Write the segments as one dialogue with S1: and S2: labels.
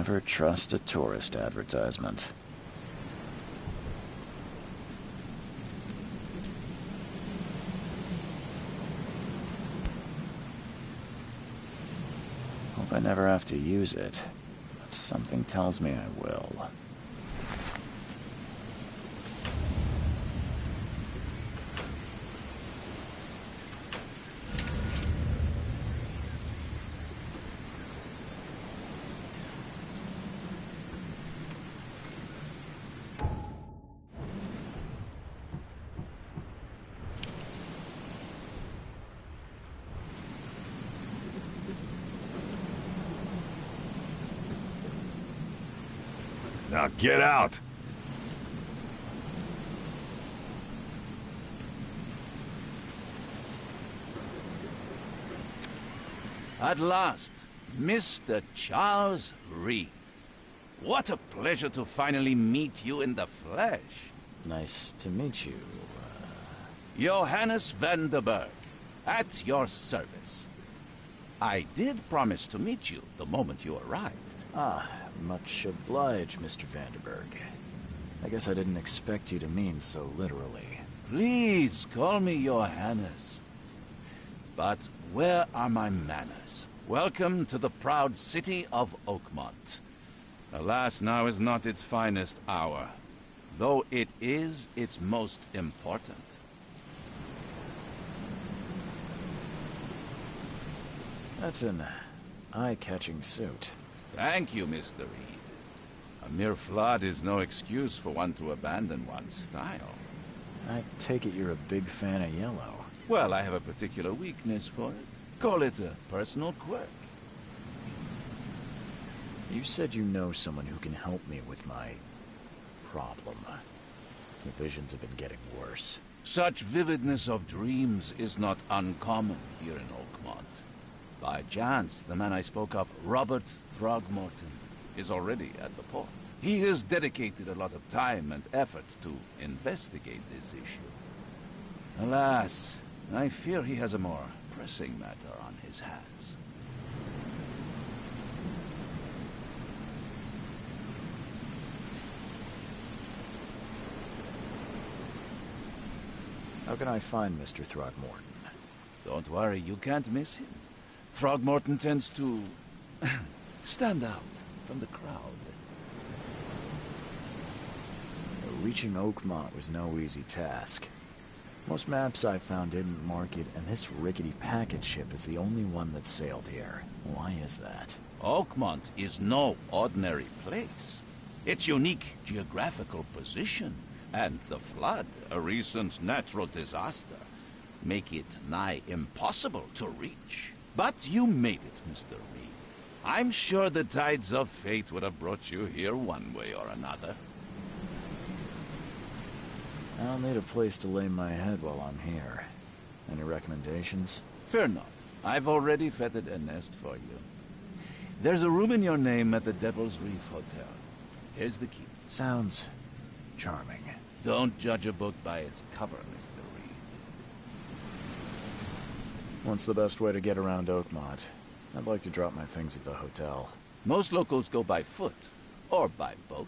S1: Never trust a tourist advertisement. Hope I never have to use it, but something tells me I will.
S2: Now get out!
S3: At last, Mr. Charles Reed. What a pleasure to finally meet you in the flesh.
S1: Nice to meet you.
S3: Johannes Vanderberg, at your service. I did promise to meet you the moment you arrived.
S1: Ah, much obliged, Mr. Vanderberg. I guess I didn't expect you to mean so literally.
S3: Please call me Johannes. But where are my manners? Welcome to the proud city of Oakmont. Alas, now is not its finest hour, though it is its most important.
S1: That's an eye-catching suit.
S3: Thank you, Mr. Reed. A mere flood is no excuse for one to abandon one's style.
S1: I take it you're a big fan of yellow.
S3: Well, I have a particular weakness for it. Call it a personal quirk.
S1: You said you know someone who can help me with my problem. The visions have been getting worse.
S3: Such vividness of dreams is not uncommon here in Oakmont. By chance, the man I spoke of, Robert Throgmorton, is already at the port. He has dedicated a lot of time and effort to investigate this issue. Alas, I fear he has a more pressing matter on his hands.
S1: How can I find Mr. Throgmorton?
S3: Don't worry, you can't miss him. Throgmorton tends to stand out from the crowd.
S1: Reaching Oakmont was no easy task. Most maps I found didn't mark it, and this rickety packet ship is the only one that sailed here. Why is that?
S3: Oakmont is no ordinary place. Its unique geographical position and the flood, a recent natural disaster, make it nigh impossible to reach. But you made it, Mr. Reed. I'm sure the tides of fate would have brought you here one way or another.
S1: I'll need a place to lay my head while I'm here. Any recommendations?
S3: Fear not. I've already fettered a nest for you. There's a room in your name at the Devil's Reef Hotel. Here's the key.
S1: Sounds charming.
S3: Don't judge a book by its cover, Mr. Reed.
S1: What's the best way to get around Oakmont? I'd like to drop my things at the hotel.
S3: Most locals go by foot, or by boat.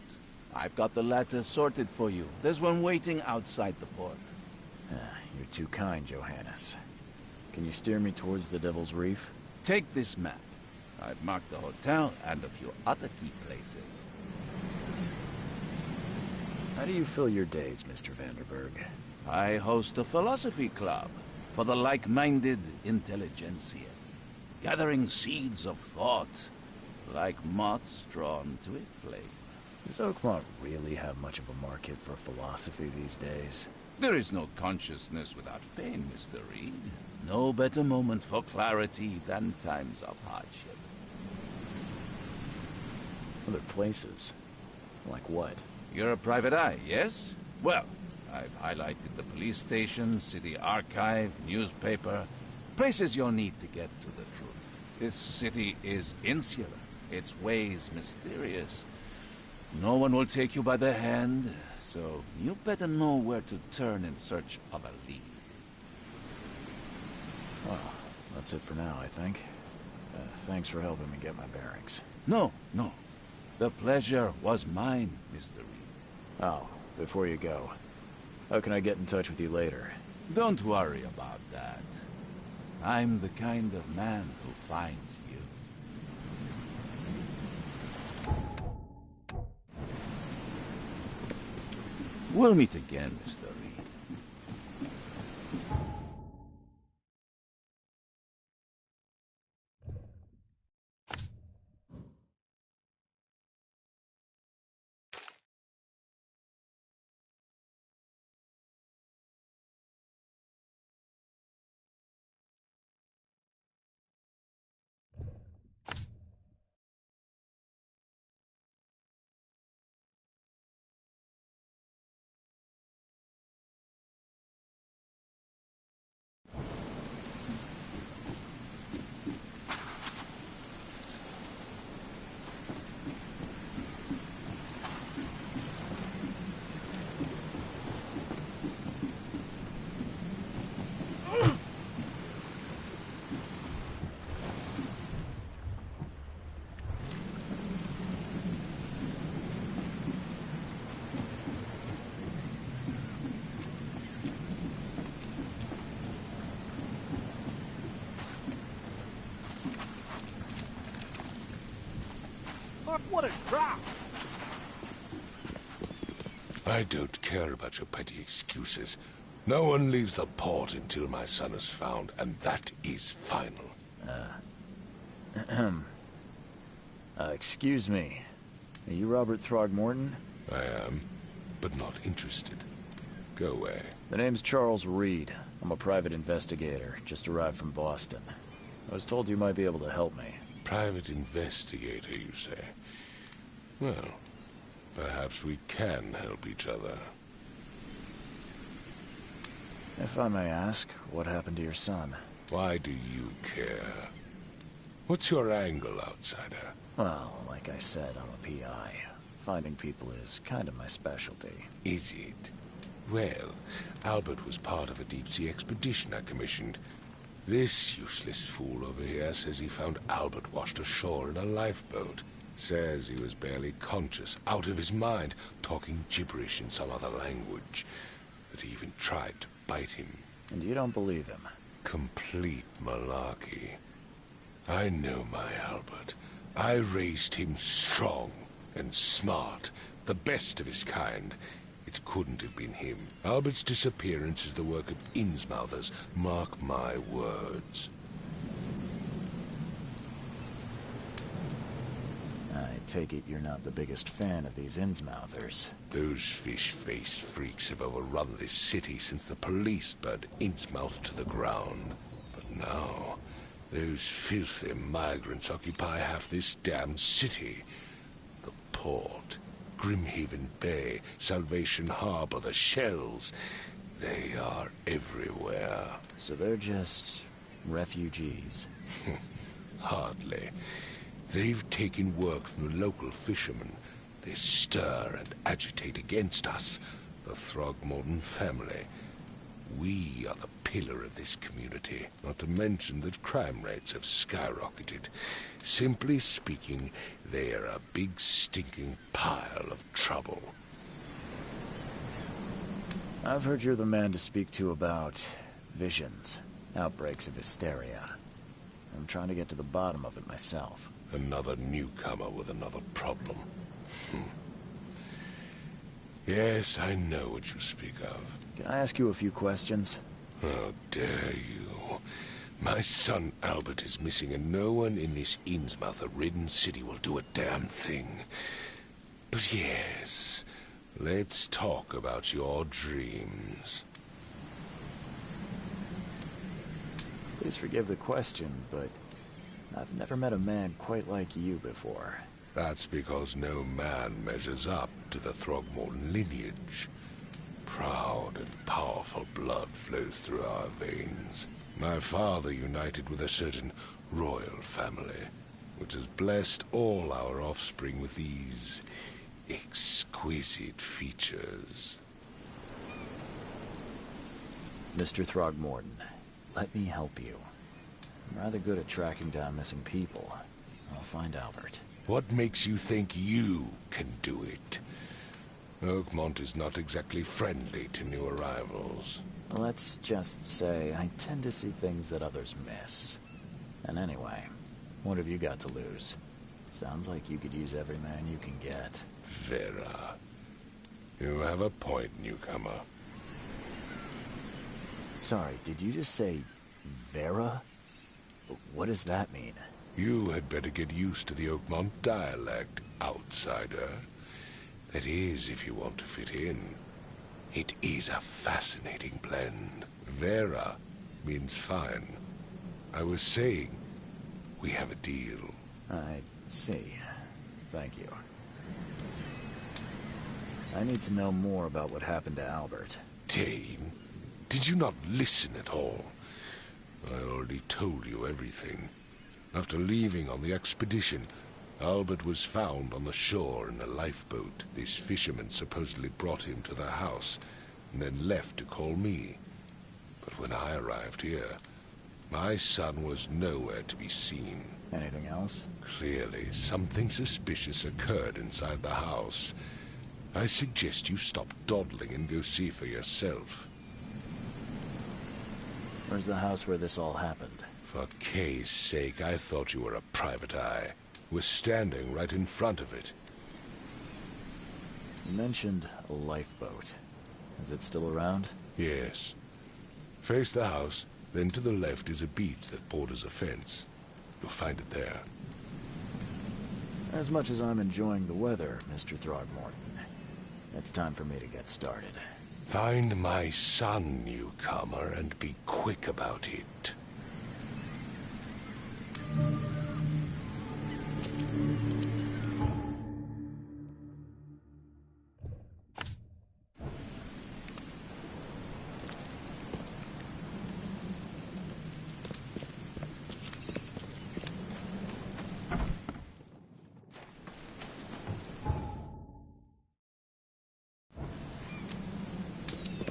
S3: I've got the latter sorted for you. There's one waiting outside the port.
S1: You're too kind, Johannes. Can you steer me towards the Devil's Reef?
S3: Take this map. I've marked the hotel and a few other key places.
S1: How do you fill your days, Mr. Vanderberg?
S3: I host a philosophy club for the like-minded intelligentsia, gathering seeds of thought like moths drawn to a flame.
S1: Does Oakmont really have much of a market for philosophy these days?
S3: There is no consciousness without pain, Mr. Reed. No better moment for clarity than times of hardship.
S1: Other places? Like what?
S3: You're a private eye, yes? Well, I've highlighted the police station, city archive, newspaper, places you'll need to get to the truth. This city is insular, its ways mysterious. No one will take you by the hand, so you better know where to turn in search of a lead.
S1: Well, that's it for now, I think. Thanks for helping me get my bearings.
S3: No, no. The pleasure was mine, Mr. Reed.
S1: Oh, before you go, how can I get in touch with you later?
S3: Don't worry about that. I'm the kind of man who finds you. We'll meet again, Mr. Reed.
S2: What a crowd!
S4: I don't care about your petty excuses. No one leaves the port until my son is found, and that is final.
S1: Excuse me. Are you Robert Throgmorton?
S4: I am, but not interested. Go away.
S1: The name's Charles Reed. I'm a private investigator, just arrived from Boston. I was told you might be able to help me.
S4: Private investigator, you say? Well, perhaps we can help each other.
S1: If I may ask, what happened to your son?
S4: Why do you care? What's your angle, outsider?
S1: Well, like I said, I'm a PI. Finding people is kind of my specialty.
S4: Is it? Well, Albert was part of a deep-sea expedition I commissioned. This useless fool over here says he found Albert washed ashore in a lifeboat. Says he was barely conscious, out of his mind, talking gibberish in some other language. That he even tried to bite him.
S1: And you don't believe him?
S4: Complete malarkey. I know my Albert. I raised him strong and smart, the best of his kind. It couldn't have been him. Albert's disappearance is the work of Innsmouthers, mark my words.
S1: I take it you're not the biggest fan of these Innsmouthers.
S4: Those fish-faced freaks have overrun this city since the police burned Innsmouth to the ground. But now, those filthy migrants occupy half this damned city. The port, Grimhaven Bay, Salvation Harbor, the shells. They are everywhere.
S1: So they're just refugees?
S4: Hardly. They've taken work from the local fishermen. They stir and agitate against us, the Throgmorton family. We are the pillar of this community, not to mention that crime rates have skyrocketed. Simply speaking, they are a big stinking pile of trouble.
S1: I've heard you're the man to speak to about visions, outbreaks of hysteria. I'm trying to get to the bottom of it myself.
S4: Another newcomer with another problem. Yes, I know what you speak of.
S1: Can I ask you a few questions?
S4: How dare you? My son Albert is missing, and no one in this Innsmouth-ridden city will do a damn thing. But yes, let's talk about your dreams.
S1: Please forgive the question, but I've never met a man quite like you before.
S4: That's because no man measures up to the Throgmorton lineage. Proud and powerful blood flows through our veins. My father united with a certain royal family, which has blessed all our offspring with these exquisite features.
S1: Mr. Throgmorton, let me help you. I'm rather good at tracking down missing people. I'll find Albert.
S4: What makes you think you can do it? Oakmont is not exactly friendly to new arrivals.
S1: Let's just say I tend to see things that others miss. And anyway, what have you got to lose? Sounds like you could use every man you can get.
S4: Vera. You have a point, newcomer.
S1: Sorry, did you just say Vera? What does that mean?
S4: You had better get used to the Oakmont dialect, outsider. That is, if you want to fit in. It is a fascinating blend. Vera means fine. I was saying, we have a deal.
S1: I see. Thank you. I need to know more about what happened to Albert.
S4: Dane, did you not listen at all? I already told you everything. After leaving on the expedition, Albert was found on the shore in a lifeboat. This fisherman supposedly brought him to the house, and then left to call me. But when I arrived here, my son was nowhere to be seen.
S1: Anything else?
S4: Clearly, something suspicious occurred inside the house. I suggest you stop dawdling and go see for yourself.
S1: Where's the house where this all happened?
S4: For Kay's sake, I thought you were a private eye. We're standing right in front of it.
S1: You mentioned a lifeboat. Is it still around?
S4: Yes. Face the house, then to the left is a beach that borders a fence. You'll find it there.
S1: As much as I'm enjoying the weather, Mr. Throgmorton, it's time for me to get started.
S4: Find my son, newcomer, and be quick about it.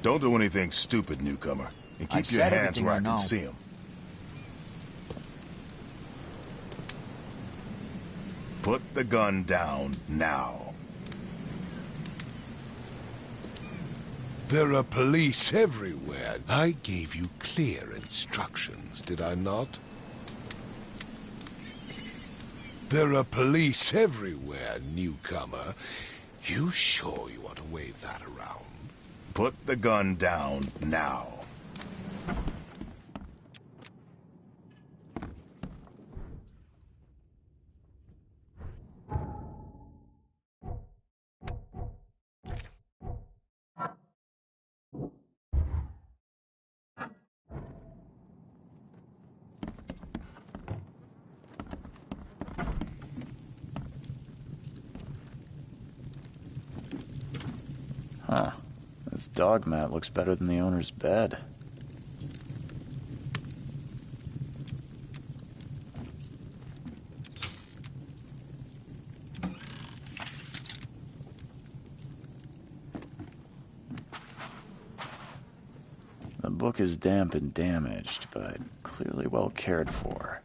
S5: Don't do anything stupid, newcomer. And keep
S2: I've
S5: your
S2: said
S5: hands
S2: everything
S5: where
S2: I
S5: I can
S2: know.
S5: see them. Put the gun down now.
S4: There are police everywhere. I gave you clear instructions, did I not? There are police everywhere, newcomer. You sure you want to wave that around?
S5: Put the gun down now.
S1: Huh. This dog mat looks better than the owner's bed. The book is damp and damaged, but clearly well cared for.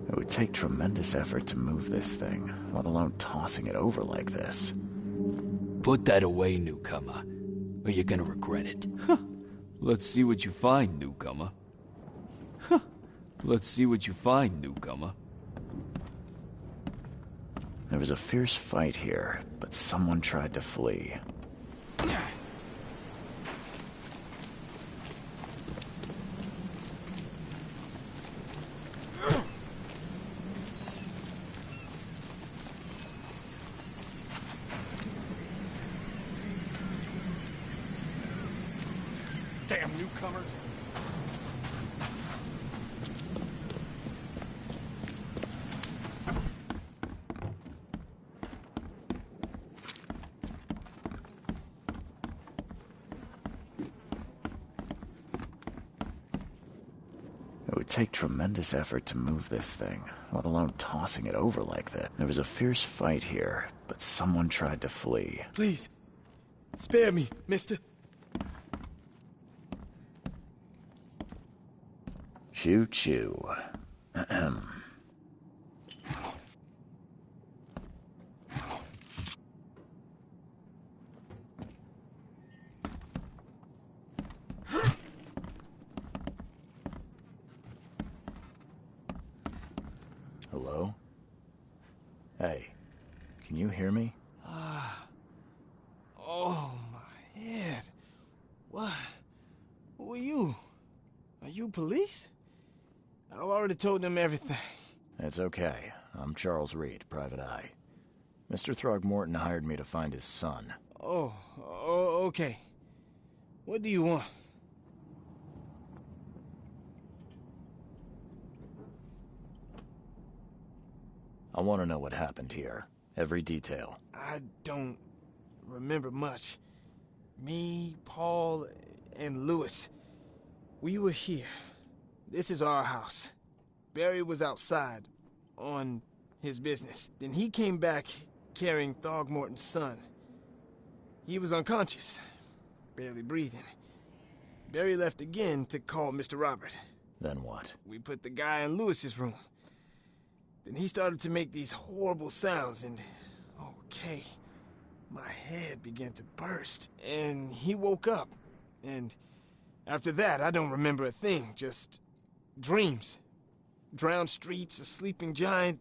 S1: It would take tremendous effort to move this thing, let alone tossing it over like this.
S6: Put that away, newcomer, or you're gonna regret it. Let's see what you find, newcomer. Let's see what you find, newcomer.
S1: There was a fierce fight here, but someone tried to flee.
S2: newcomers.
S1: It would take tremendous effort to move this thing, let alone tossing it over like that. There was a fierce fight here, but someone tried to flee.
S7: Please, spare me, mister.
S1: Choo choo. Ahem. Hello? Hey, can you hear me?
S7: Oh, my head. What? Who are you? Are you police? I've already told them everything.
S1: It's okay. I'm Charles Reed, Private Eye. Mr. Throgmorton hired me to find his son.
S7: Oh, okay. What do you want?
S1: I want to know what happened here. Every detail.
S7: I don't remember much. Me, Paul, and Lewis. We were here. This is our house. Barry was outside, on his business. Then he came back carrying Throgmorton's son. He was unconscious, barely breathing. Barry left again to call Mr. Robert.
S1: Then what?
S7: We put the guy in Lewis's room. Then he started to make these horrible sounds and... okay, my head began to burst. And he woke up. And after that, I don't remember a thing, just dreams. Drowned streets, a sleeping giant,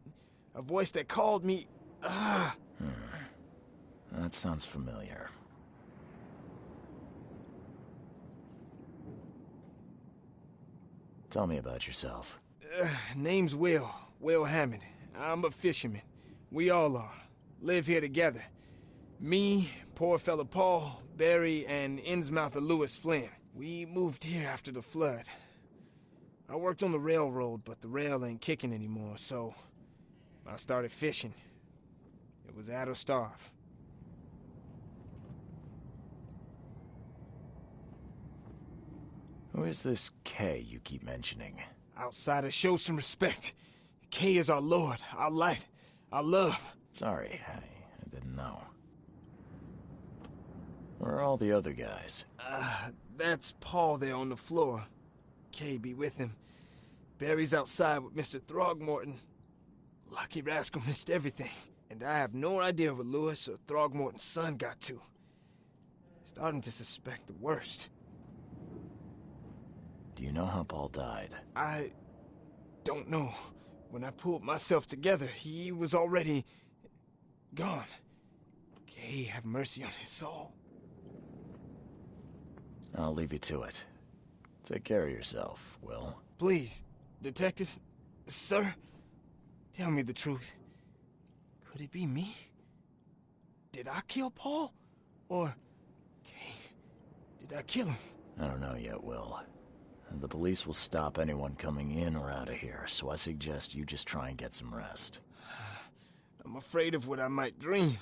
S7: a voice that called me...
S1: That sounds familiar. Tell me about yourself.
S7: Name's Will Hammond. I'm a fisherman. We all are. Live here together. Me, poor fella Paul, Barry, and Innsmouther Lewis Flynn. We moved here after the flood. I worked on the railroad, but the rail ain't kicking anymore, so I started fishing. It was at or starve.
S1: Who is this Kay you keep mentioning?
S7: Outsiders, show some respect. Kay is our lord, our light, our love.
S1: Sorry, I didn't know. Where are all the other guys?
S7: That's Paul there on the floor. Kay be with him. Barry's outside with Mr. Throgmorton. Lucky rascal missed everything. And I have no idea what Lewis or Throgmorton's son got to. Starting to suspect the worst.
S1: Do you know how Paul died?
S7: I don't know. When I pulled myself together, he was already gone. Kay have mercy on his soul.
S1: I'll leave you to it. Take care of yourself, Will.
S7: Please, Detective, sir, tell me the truth. Could it be me? Did I kill Paul? Or, Kay, did I kill him?
S1: I don't know yet, Will. The police will stop anyone coming in or out of here, so I suggest you just try and get some rest.
S7: I'm afraid of what I might dream.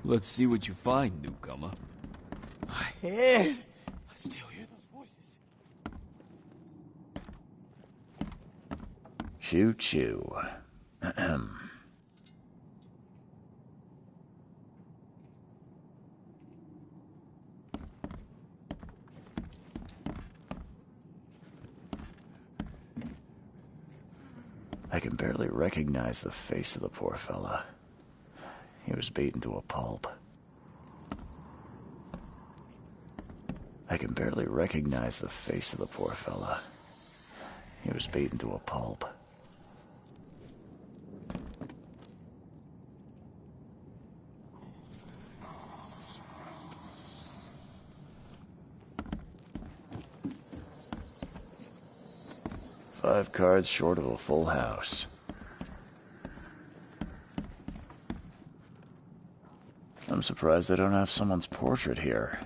S6: Let's see what you find, newcomer.
S7: My head! I still hear those voices.
S1: Choo choo. Ahem. I can barely recognize the face of the poor fella. He was beaten to a pulp. I can barely recognize the face of the poor fella. He was beaten to a pulp. Five cards short of a full house. I'm surprised they don't have someone's portrait here.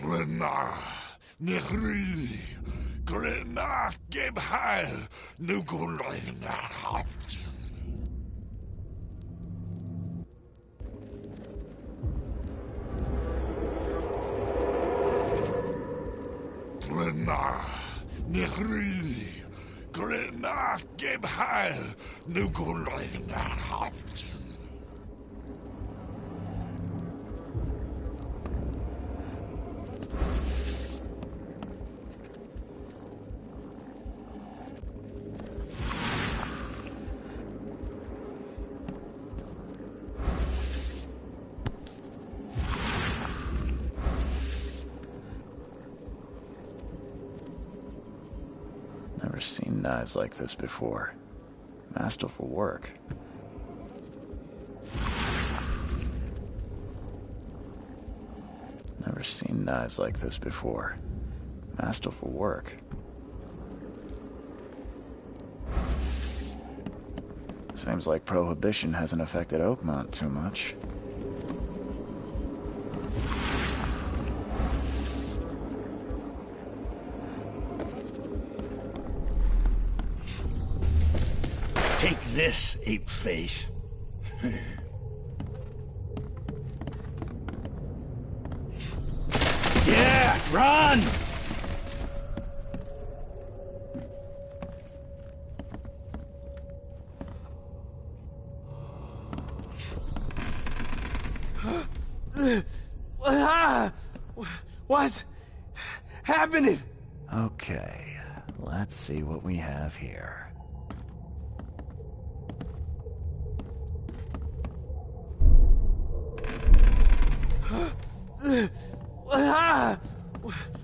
S8: Glenna, Nechri, Glenna, Gebheil, Nugulina Haft. Glenna, Nechri, Glenna, Gebheil, Nugulina Haft.
S1: Never seen knives like this before. Masterful work. Never seen knives like this before. Masterful work. Seems like Prohibition hasn't affected Oakmont too much.
S2: Take this, ape face. Yeah, run!
S7: What's happening?
S1: Okay, let's see what we have here.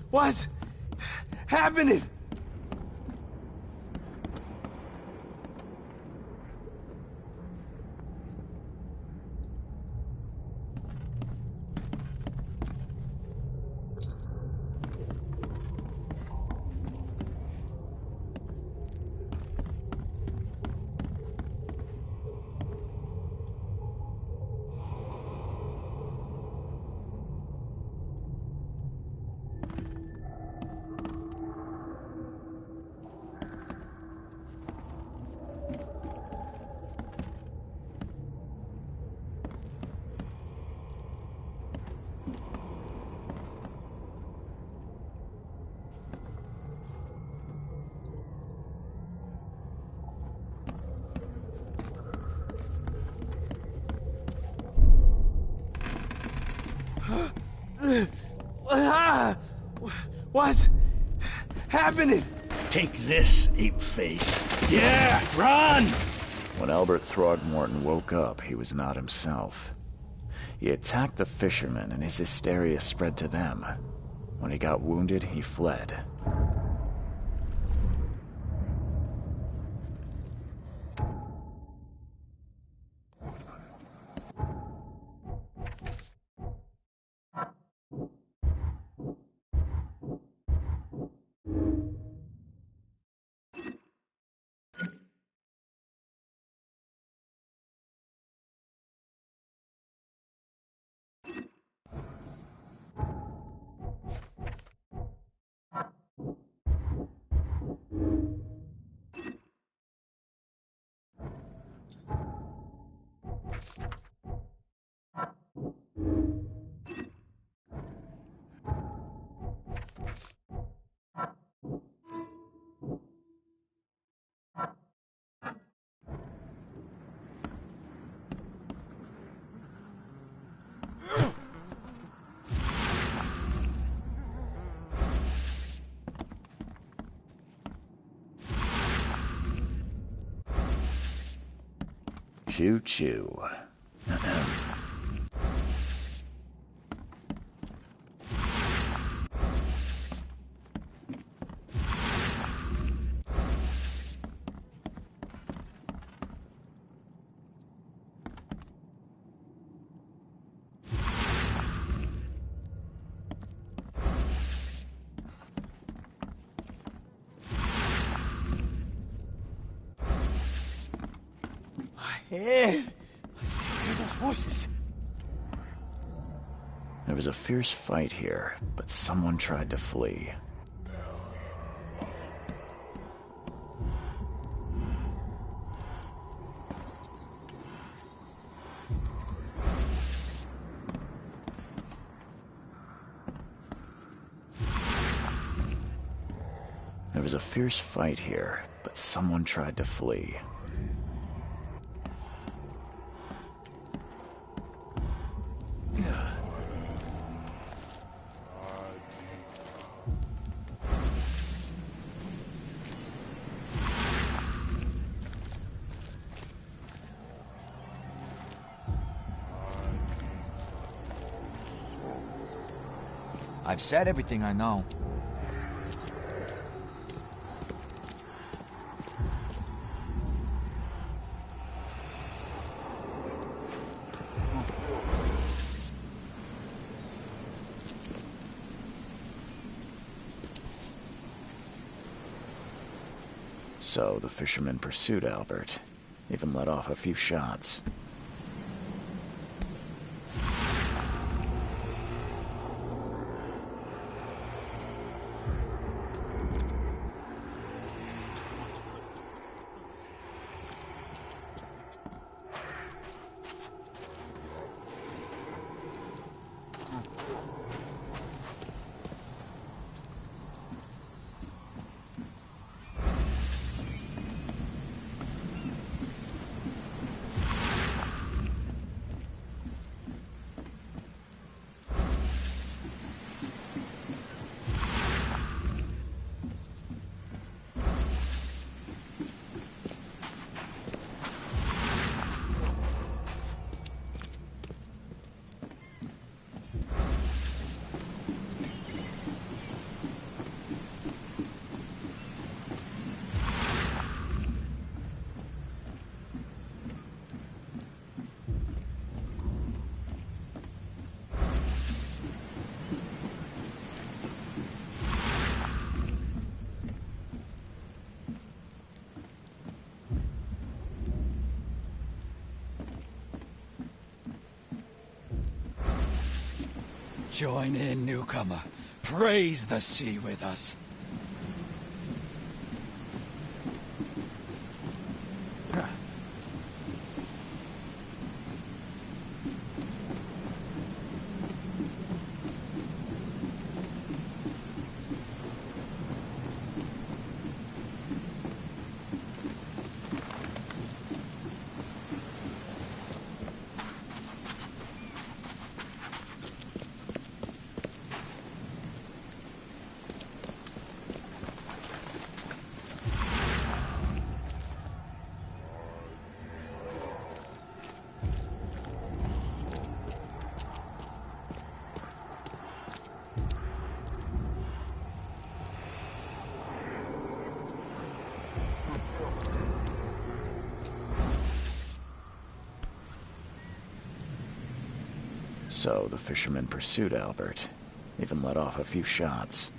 S7: What's happening? What's happening?
S2: Take this, ape-face. Yeah, run!
S1: When Albert Throgmorton woke up, he was not himself. He attacked the fishermen, and his hysteria spread to them. When he got wounded, he fled. Choo-choo.
S7: Ed, I still hear those voices.
S1: There was a fierce fight here, but someone tried to flee. There was a fierce fight here, but someone tried to flee.
S9: I've said everything I know.
S1: So the fishermen pursued Albert, even let off a few shots.
S6: Join in, newcomer. Praise the sea with us.
S1: So the fisherman pursued Albert, even let off a few shots.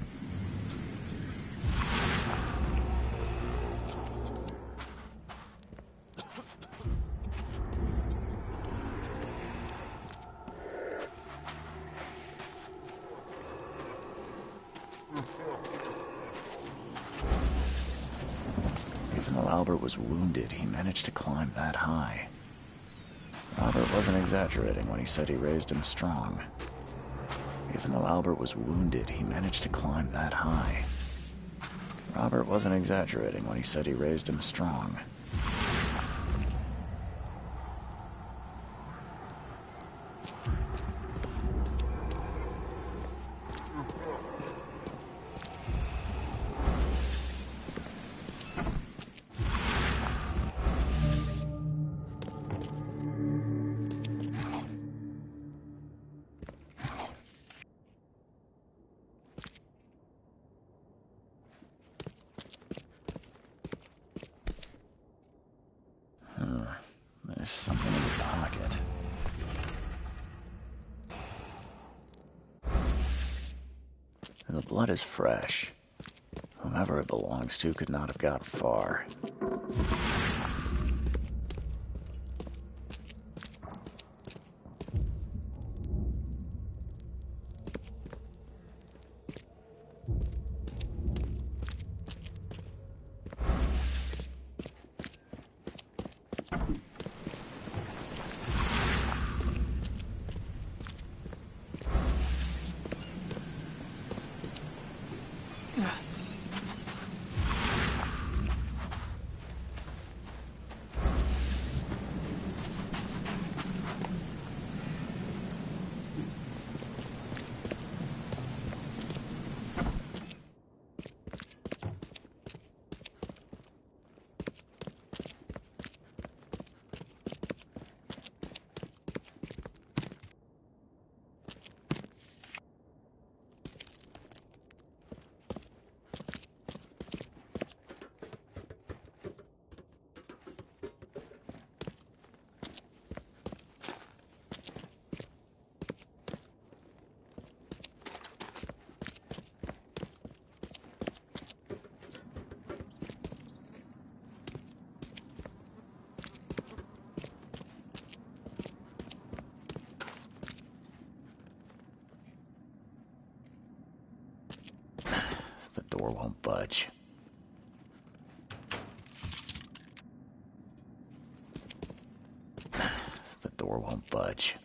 S1: Even though Albert was wounded, he managed to climb that high. Albert wasn't exaggerating when he said he raised him strong. Even though Albert was wounded, he managed to climb that high. Robert wasn't exaggerating when he said he raised him strong. There's something in the pocket. The blood is fresh. Whomever it belongs to could not have got far. The door won't budge. The door won't budge.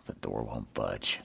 S1: The door won't budge.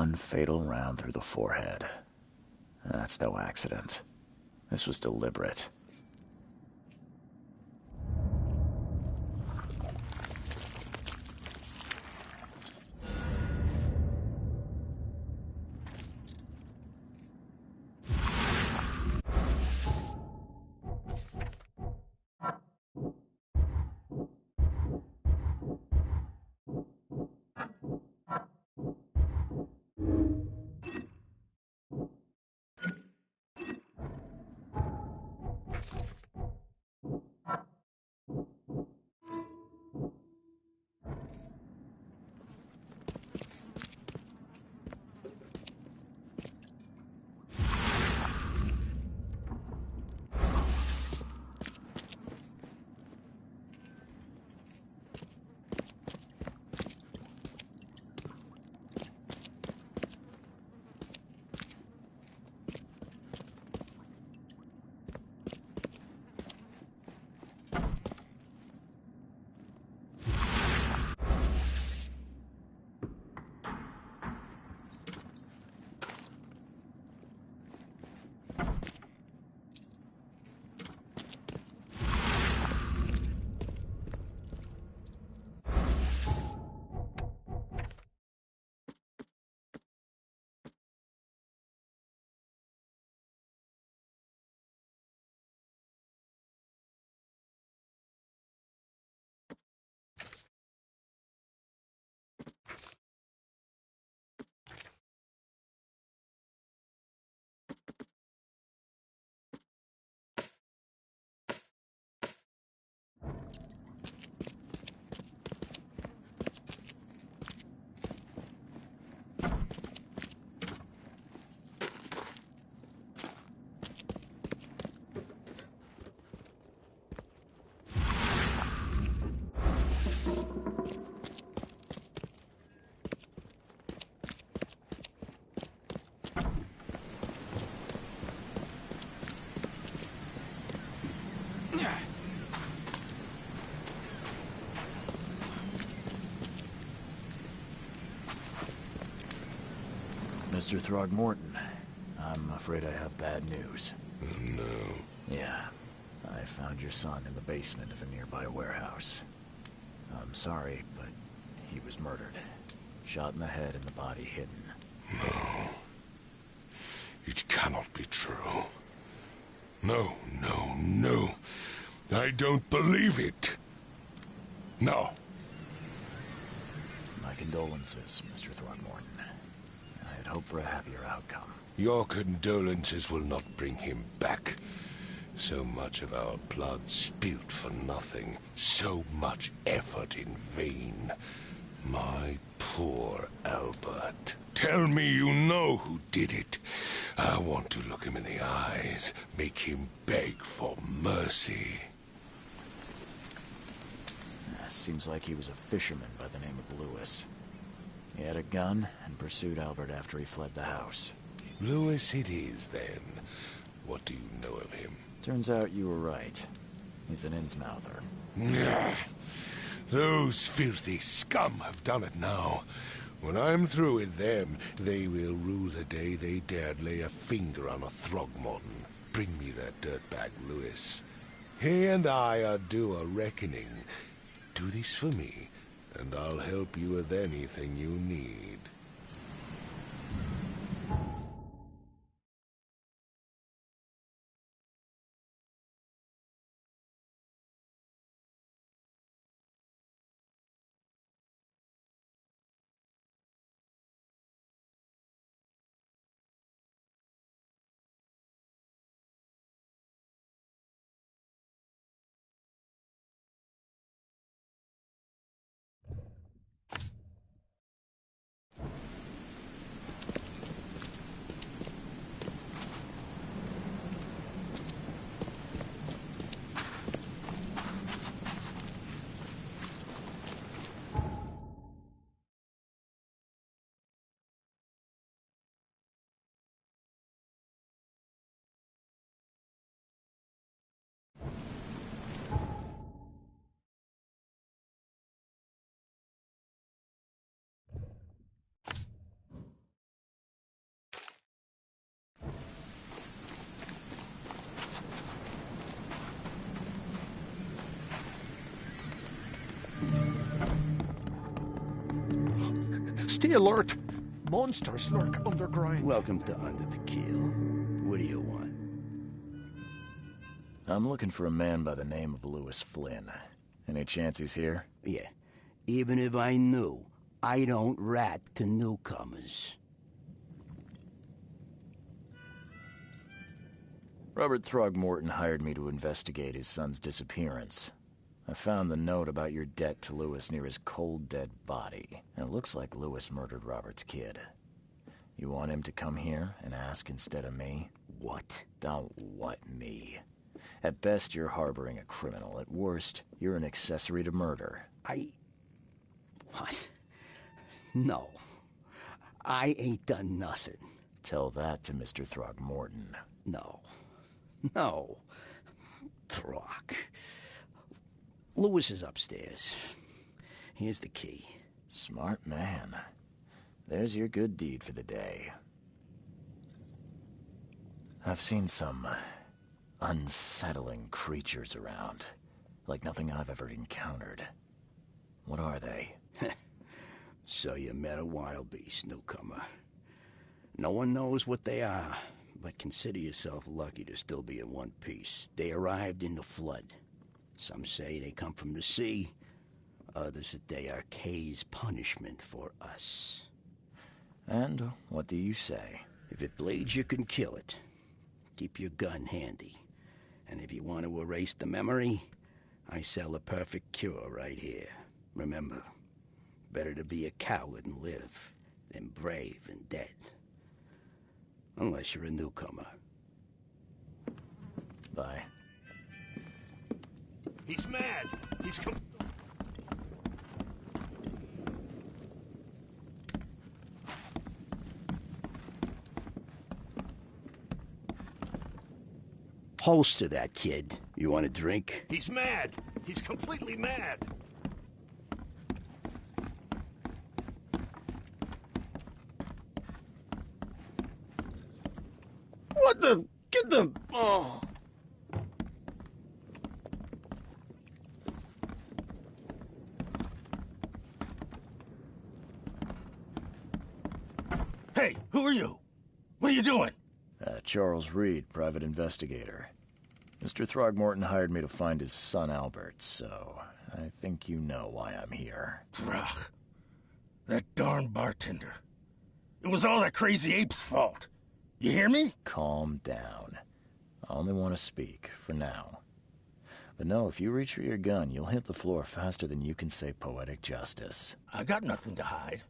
S1: one fatal round through the forehead. That's no accident. This was deliberate. Mr. Throgmorton, I'm afraid I have bad news.
S4: No.
S1: Yeah, I found your son in the basement of a nearby warehouse. I'm sorry, but he was murdered. Shot in the head and the body hidden.
S4: No. It cannot be true. No, no, no. I don't believe it. No.
S1: My condolences, Mr. Throgmorton. I had hoped for a happier outcome.
S4: Your condolences will not bring him back. So much of our blood spilt for nothing. So much effort in vain. My poor Albert. Tell me you know who did it. I want to look him in the eyes, make him beg for mercy.
S1: Seems like he was a fisherman by the name of Lewis. He had a gun and pursued Albert after he fled the house.
S4: Lewis it is, then. What do you know of him?
S1: Turns out you were right. He's an Innsmouther.
S4: Those filthy scum have done it now. When I'm through with them, they will rue the day they dared lay a finger on a Throgmorton. Bring me that dirtbag Lewis. He and I are due a reckoning. Do this for me, and I'll help you with anything you need.
S8: Stay alert. Monsters lurk underground.
S2: Welcome to Under the Kill. What do you want?
S1: I'm looking for a man by the name of Lewis Flynn. Any chance he's here?
S2: Yeah. Even if I knew, I don't rat to newcomers.
S1: Robert Throgmorton hired me to investigate his son's disappearance. I found the note about your debt to Lewis near his cold, dead body. And it looks like Lewis murdered Robert's kid. You want him to come here and ask instead of me?
S2: What?
S1: Don't what me. At best, you're harboring a criminal. At worst, you're an accessory to murder.
S2: What? No. I ain't done nothing.
S1: Tell that to Mr. Throgmorton.
S2: No. No. Throg. Lewis is upstairs. Here's the key.
S1: Smart man. There's your good deed for the day. I've seen some unsettling creatures around, like nothing I've ever encountered. What are they?
S2: So you met a wild beast, newcomer. No one knows what they are, but consider yourself lucky to still be in one piece. They arrived in the flood. Some say they come from the sea. Others that they are Kay's punishment for us.
S1: And what do you say?
S2: If it bleeds, you can kill it. Keep your gun handy. And if you want to erase the memory, I sell a perfect cure right here. Remember, better to be a coward and live than brave and dead. Unless you're a newcomer.
S1: Bye.
S8: He's mad. He's come.
S2: Holster that, kid. You want a drink?
S8: He's mad. He's completely mad.
S7: What the? Get the... Oh.
S8: Hey, who are you? What are you doing?
S1: Charles Reed, private investigator. Mr. Throgmorton hired me to find his son Albert, so I think you know why I'm here.
S8: Throg. That darn bartender. It was all that crazy ape's fault. You hear me?
S1: Calm down. I only want to speak, for now. But no, if you reach for your gun, you'll hit the floor faster than you can say poetic justice.
S8: I got nothing to hide.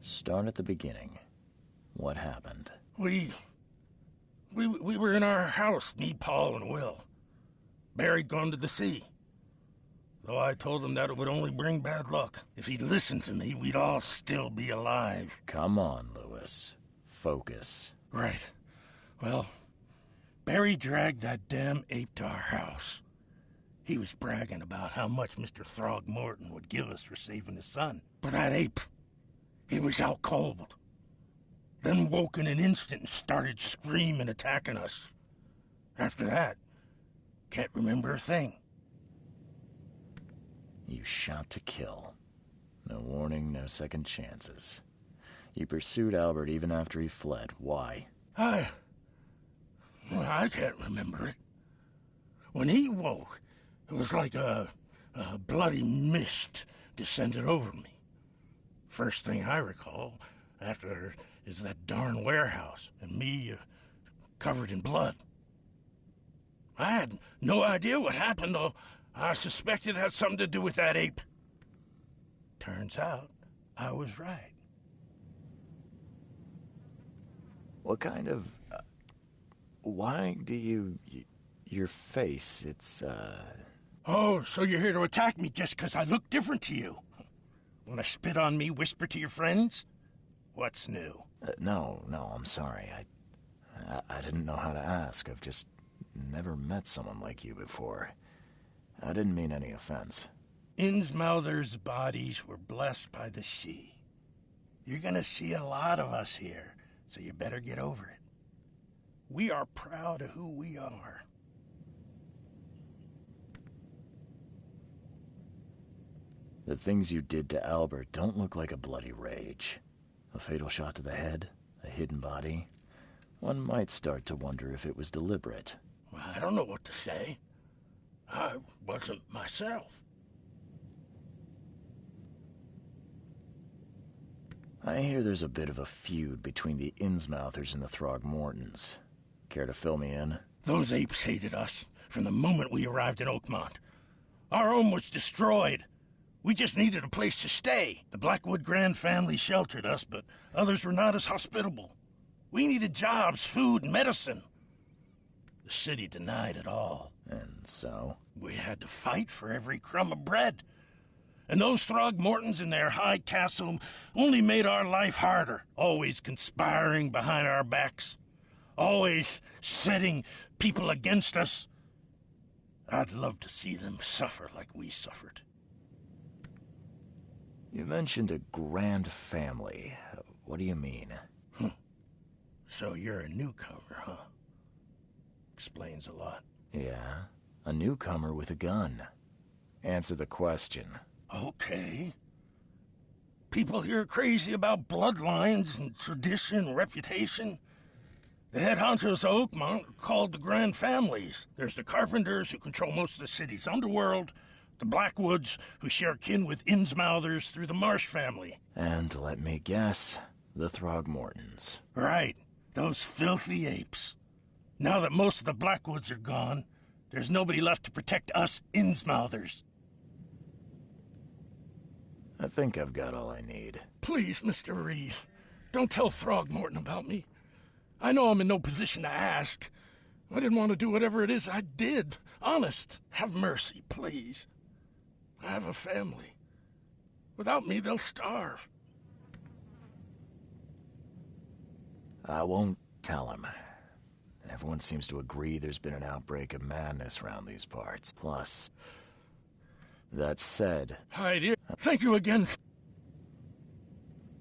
S1: Start at the beginning. What happened?
S8: We were in our house, me, Paul, and Will. Barry'd gone to the sea. Though I told him that it would only bring bad luck. If he'd listened to me, we'd all still be alive.
S1: Come on, Lewis. Focus.
S8: Right. Well, Barry dragged that damn ape to our house. He was bragging about how much Mr. Throgmorton would give us for saving his son. But that ape, he was out cold. Then woke in an instant and started screaming, attacking us. After that, can't remember a thing.
S1: You shot to kill. No warning, no second chances. You pursued Albert even after he fled. Why?
S8: I can't remember it. When he woke, it was like a bloody mist descended over me. First thing I recall after is that darn warehouse and me covered in blood. I had no idea what happened, though. I suspected it had something to do with that ape. Turns out I was right.
S1: What kind of... why do you... your face, it's,
S8: Oh, so you're here to attack me just because I look different to you? Want to spit on me, whisper to your friends? What's new?
S1: No, I'm sorry. I didn't know how to ask. I've just never met someone like you before. I didn't mean any offense.
S8: Innsmouther's bodies were blessed by the sea. You're gonna see a lot of us here, so you better get over it. We are proud of who we are.
S1: The things you did to Albert don't look like a bloody rage. A fatal shot to the head, a hidden body. One might start to wonder if it was deliberate.
S8: Well, I don't know what to say. I wasn't myself.
S1: I hear there's a bit of a feud between the Innsmouthers and the Throgmortons. Care to fill me in?
S8: Those apes hated us from the moment we arrived in Oakmont. Our home was destroyed. We just needed a place to stay. The Blackwood Grand family sheltered us, but others were not as hospitable. We needed jobs, food, and medicine. The city denied it all.
S1: And so?
S8: We had to fight for every crumb of bread. And those Throgmortons in their high castle only made our life harder, always conspiring behind our backs, always setting people against us. I'd love to see them suffer like we suffered.
S1: You mentioned a grand family. What do you mean?
S8: So you're a newcomer, huh? Explains a lot.
S1: Yeah, a newcomer with a gun. Answer the question.
S8: Okay. People here are crazy about bloodlines and tradition and reputation. The head honchos of Oakmont are called the Grand Families. There's the Carpenters, who control most of the city's underworld, the Blackwoods, who share kin with Innsmouthers through the Marsh family.
S1: And let me guess, the Throgmortons.
S8: Right. Those filthy apes. Now that most of the Blackwoods are gone, there's nobody left to protect us Innsmouthers.
S1: I think I've got all I need.
S8: Please, Mr. Reed, don't tell Throgmorton about me. I know I'm in no position to ask. I didn't want to do whatever it is I did. Honest, have mercy, please. I have a family. Without me, they'll starve.
S1: I won't tell him. Everyone seems to agree there's been an outbreak of madness around these parts. Plus, that said...
S8: Hi, dear. Thank you again.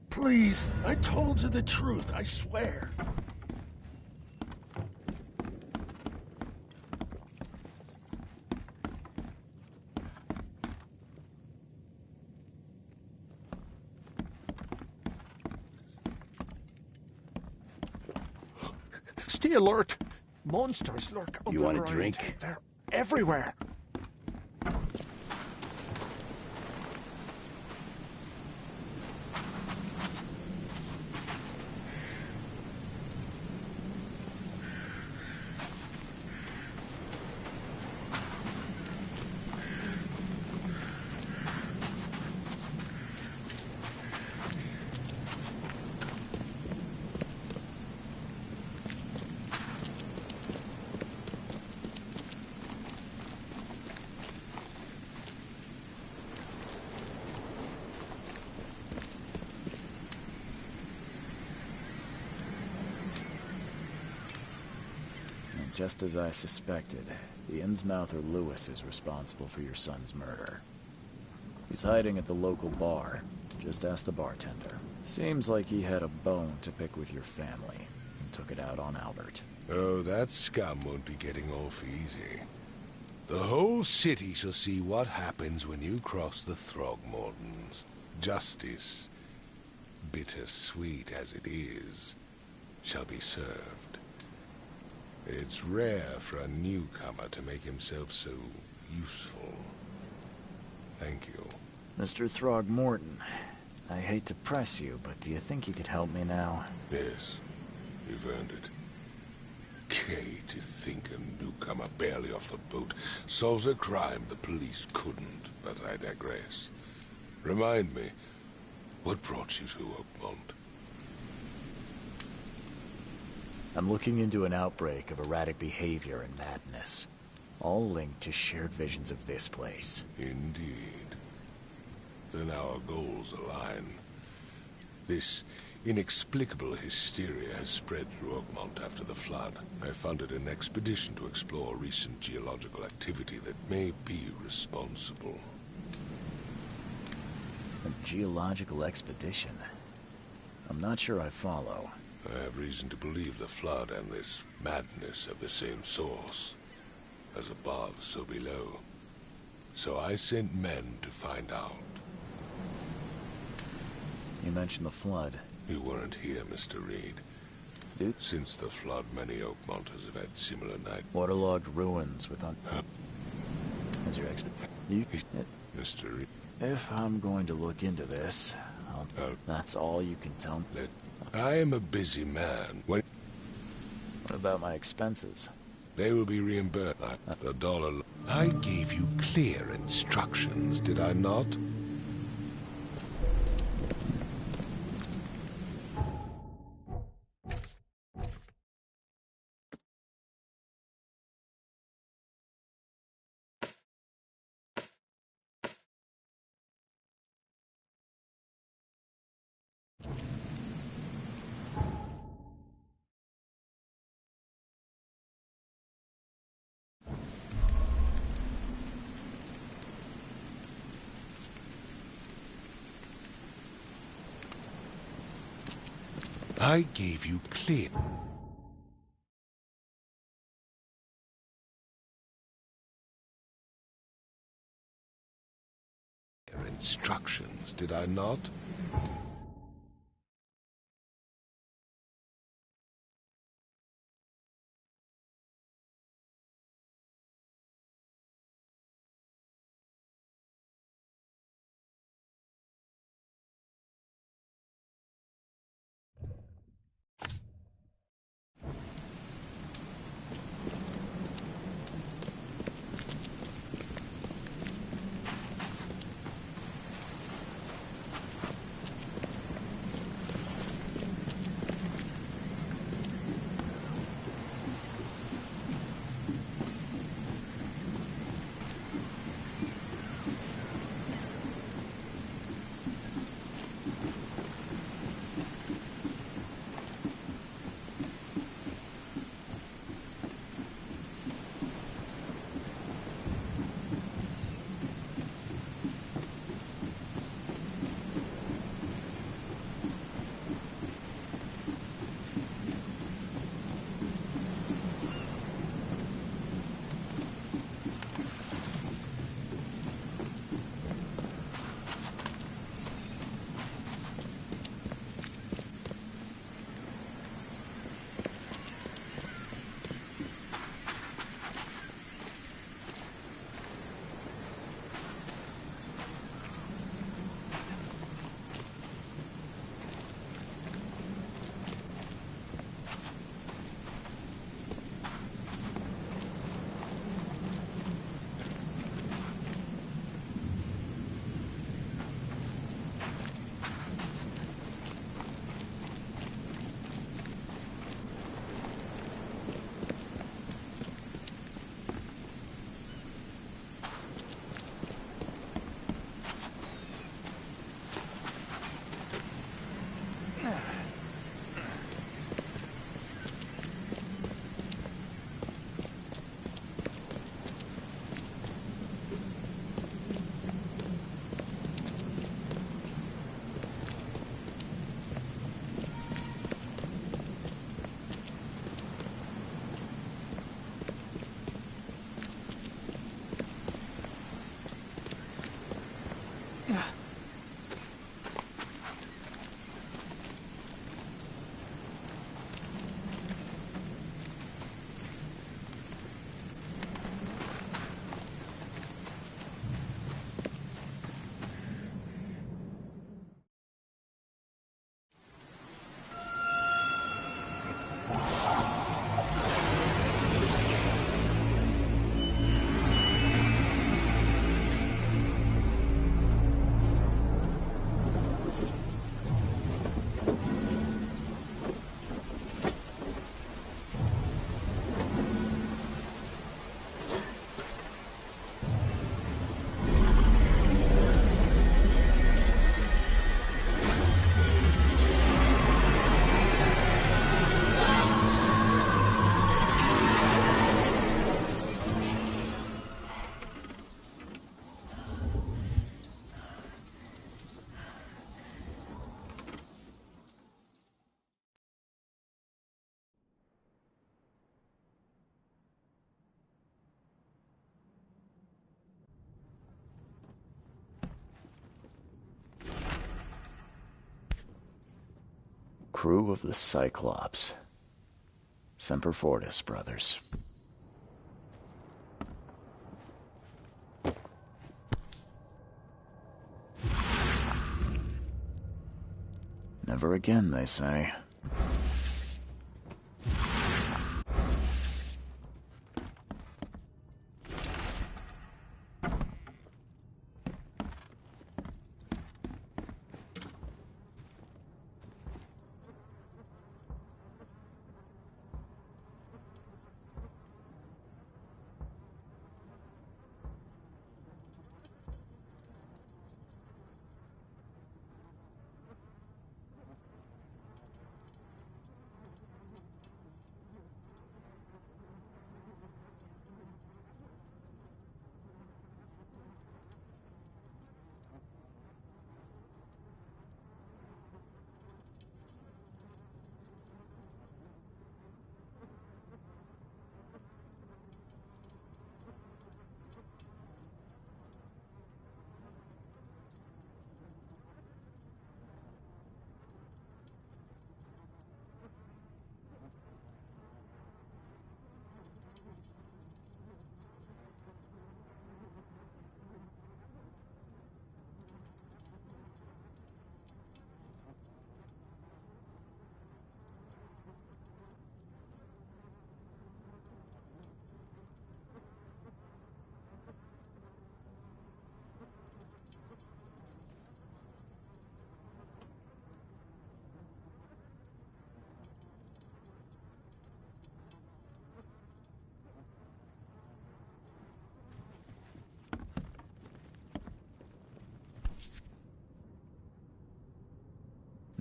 S8: Please, I told you the truth, I swear.
S10: Stay alert! Monsters lurk
S2: You want a
S10: underground.
S2: drink?
S10: They're everywhere.
S1: Just as I suspected, the Innsmouther Lewis is responsible for your son's murder. He's hiding at the local bar. Just ask the bartender. Seems like he had a bone to pick with your family, and took it out on Albert.
S4: Oh, that scum won't be getting off easy. The whole city shall see what happens when you cross the Throgmortons. Justice, bittersweet as it is, shall be served. It's rare for a newcomer to make himself so useful. Thank you.
S1: Mr. Throgmorton, I hate to press you, but do you think you could help me now?
S4: Yes, you've earned it. Kay, to think a newcomer barely off the boat solves a crime the police couldn't, but I digress. Remind me, what brought you to Oakmont?
S1: I'm looking into an outbreak of erratic behavior and madness, all linked to shared visions of this place.
S4: Indeed. Then our goals align. This inexplicable hysteria has spread through Oakmont after the flood. I funded an expedition to explore recent geological activity that may be responsible.
S1: A geological expedition? I'm not sure I follow.
S4: I have reason to believe the flood and this madness have the same source. As above, so below. So I sent men to find out.
S1: You mentioned the flood.
S4: You weren't here, Mr. Reed.
S1: Dude?
S4: Since the flood, many Oakmonters have had similar night.
S1: Waterlogged ruins with That's your
S4: Mr. Reed.
S1: If I'm going to look into this, that's all you can tell me.
S4: I am a busy man.
S1: What about my expenses?
S4: They will be reimbursed. The dollar... I gave you clear instructions, did I not? I gave you clear instructions, did I not?
S1: crew of the Cyclops. Semper Fortis, brothers. Never again, they say.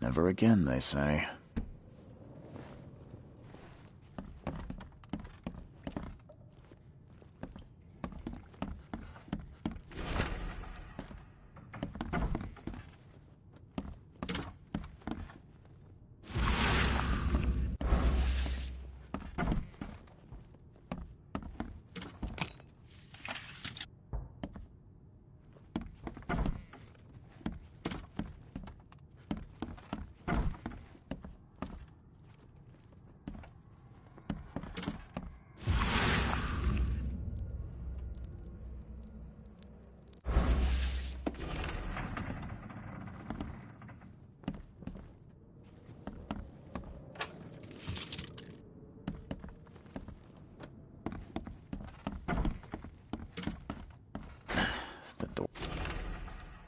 S1: Never again, they say.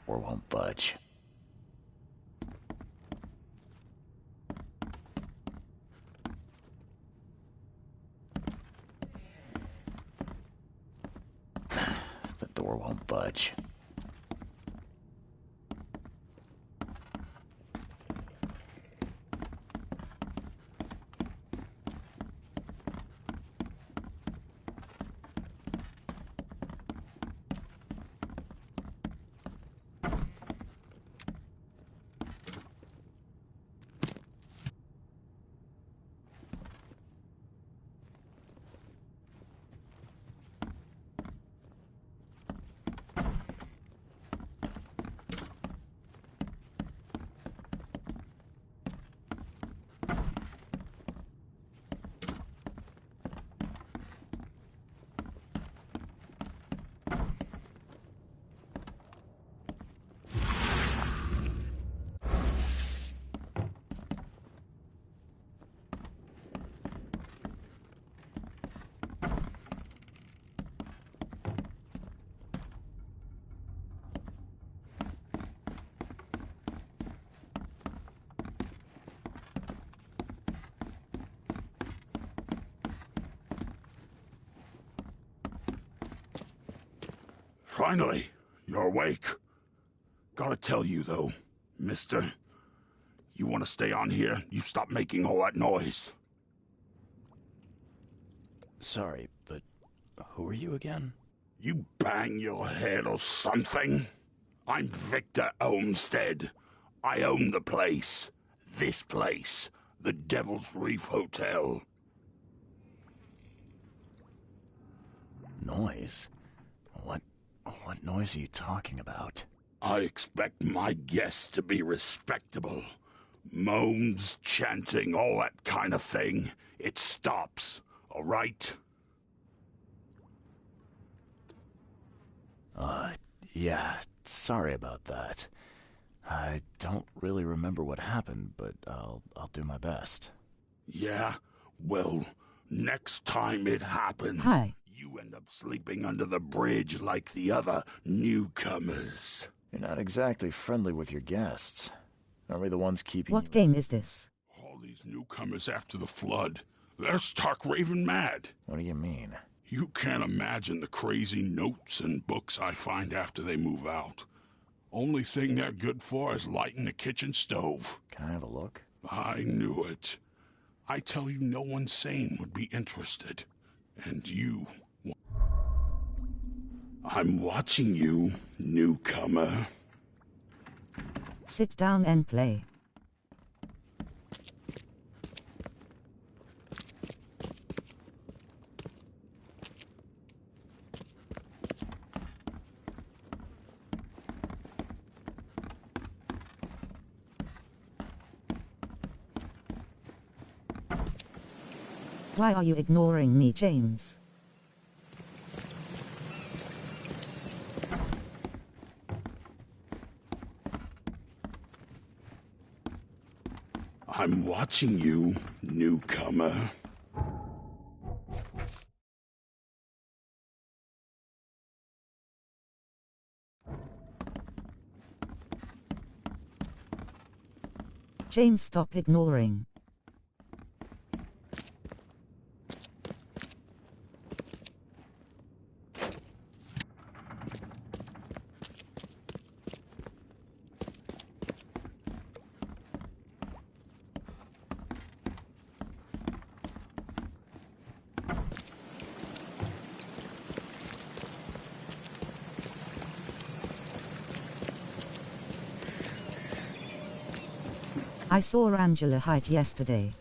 S1: Or won't budge. The door won't budge.
S11: Finally, you're awake. Gotta tell you, though, mister, you want to stay on here, you stop making all that noise.
S1: Sorry, but who are you again?
S11: You bang your head or something? I'm Victor Olmsted. I own the place. This place. The Devil's Reef Hotel.
S1: Noise? What noise are you talking about?
S11: I expect my guests to be respectable. Moans, chanting, all that kind of thing. It stops, all right?
S1: Yeah, sorry about that. I don't really remember what happened, but I'll do my best.
S11: Yeah? Well, next time it happens,
S12: Hi.
S11: you end up sleeping under the bridge like the other newcomers.
S1: You're not exactly friendly with your guests. Aren't we the ones keeping
S12: What game is this?
S11: All these newcomers after the flood, they're stark raving mad.
S1: What do you mean?
S11: You can't imagine the crazy notes and books I find after they move out. Only thing they're good for is lighting the kitchen stove.
S1: Can I have a look?
S11: I knew it. I tell you, no one sane would be interested. And you... I'm watching you, newcomer.
S12: Sit down and play. Why are you ignoring me, James?
S11: I'm watching you, newcomer.
S12: James, stop ignoring. I saw Angela Height yesterday.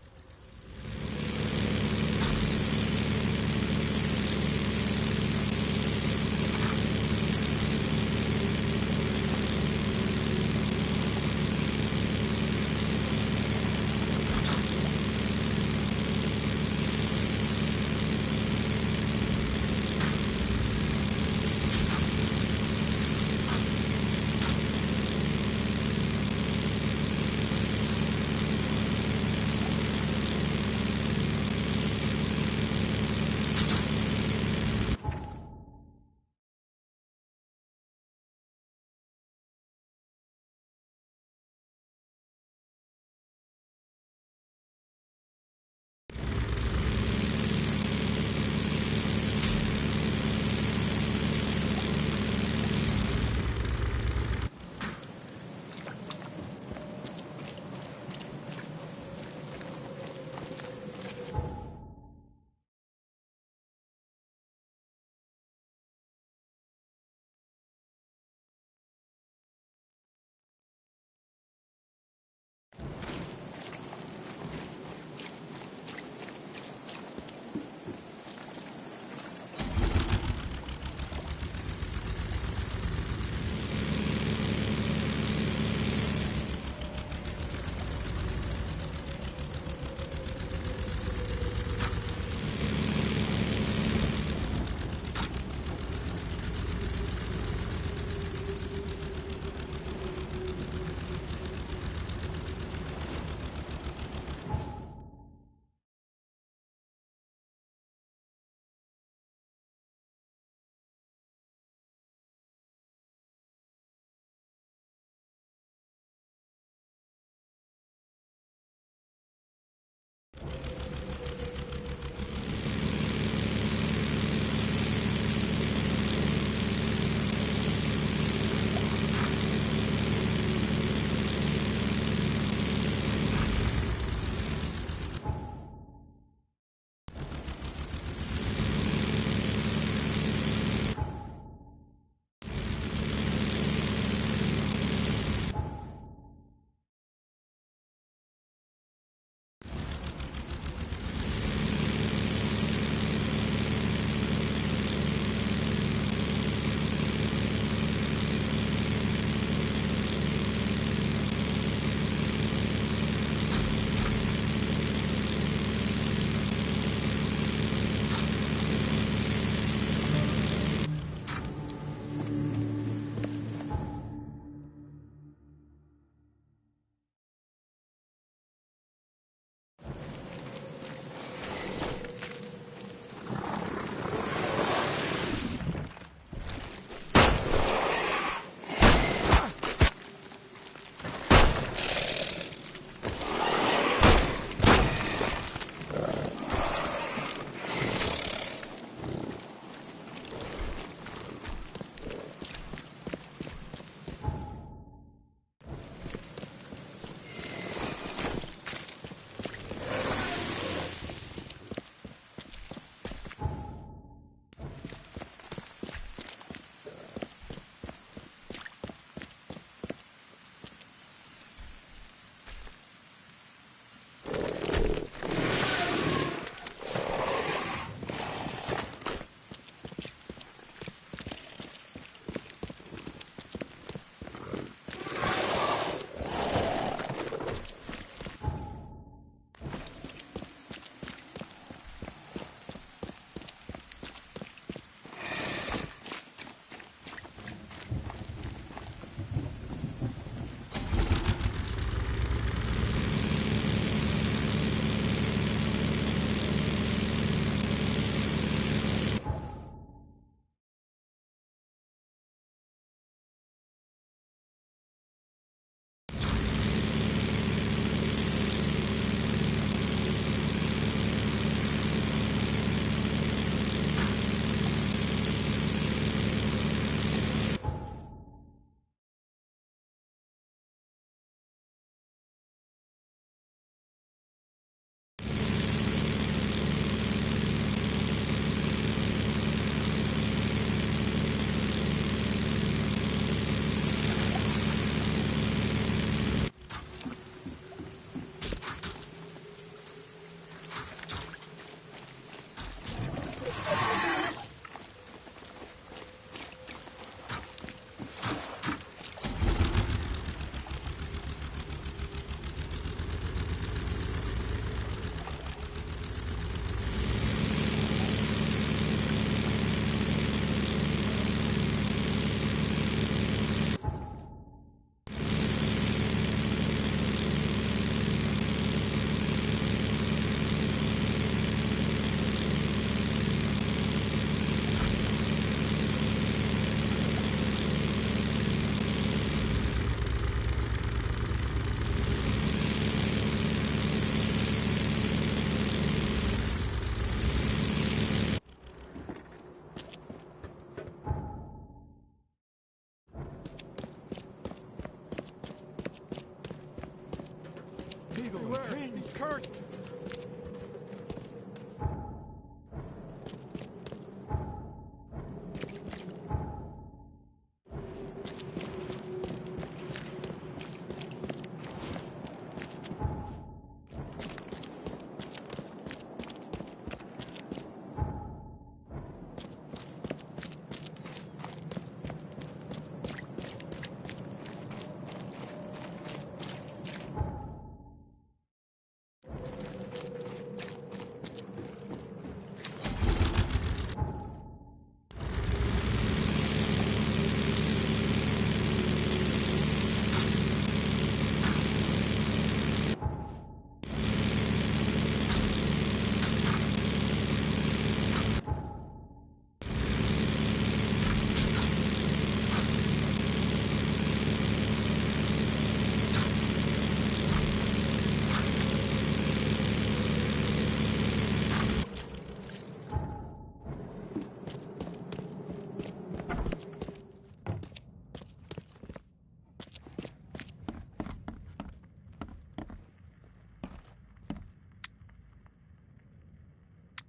S10: He's cursed.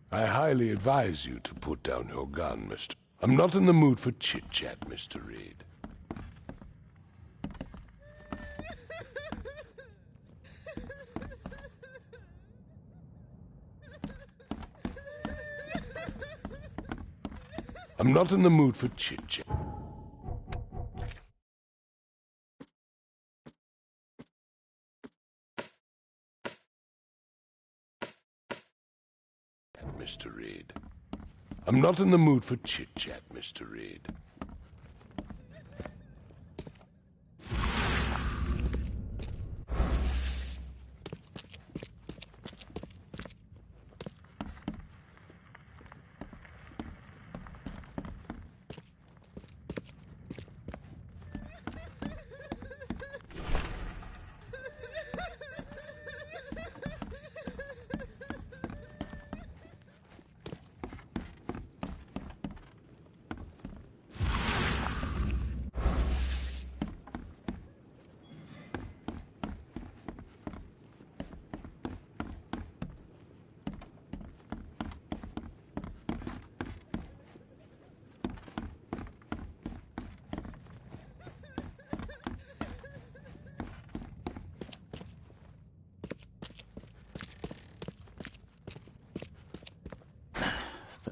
S4: I highly advise you to put down your gun, Mr. I'm not in the mood for chit-chat, Mr. Reed. I'm not in the mood for chit-chat. Mr. Reed. I'm not in the mood for chit-chat, Mr. Reed.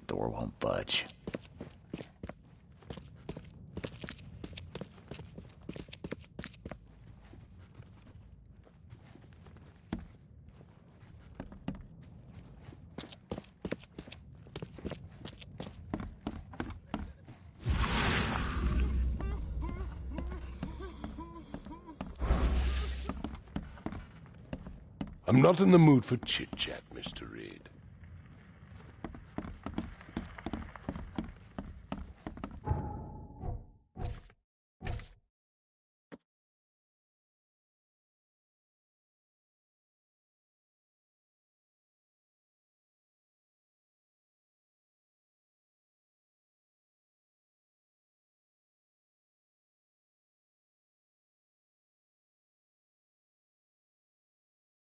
S1: Door won't budge.
S4: I'm not in the mood for chit-chat, Mr. Reed.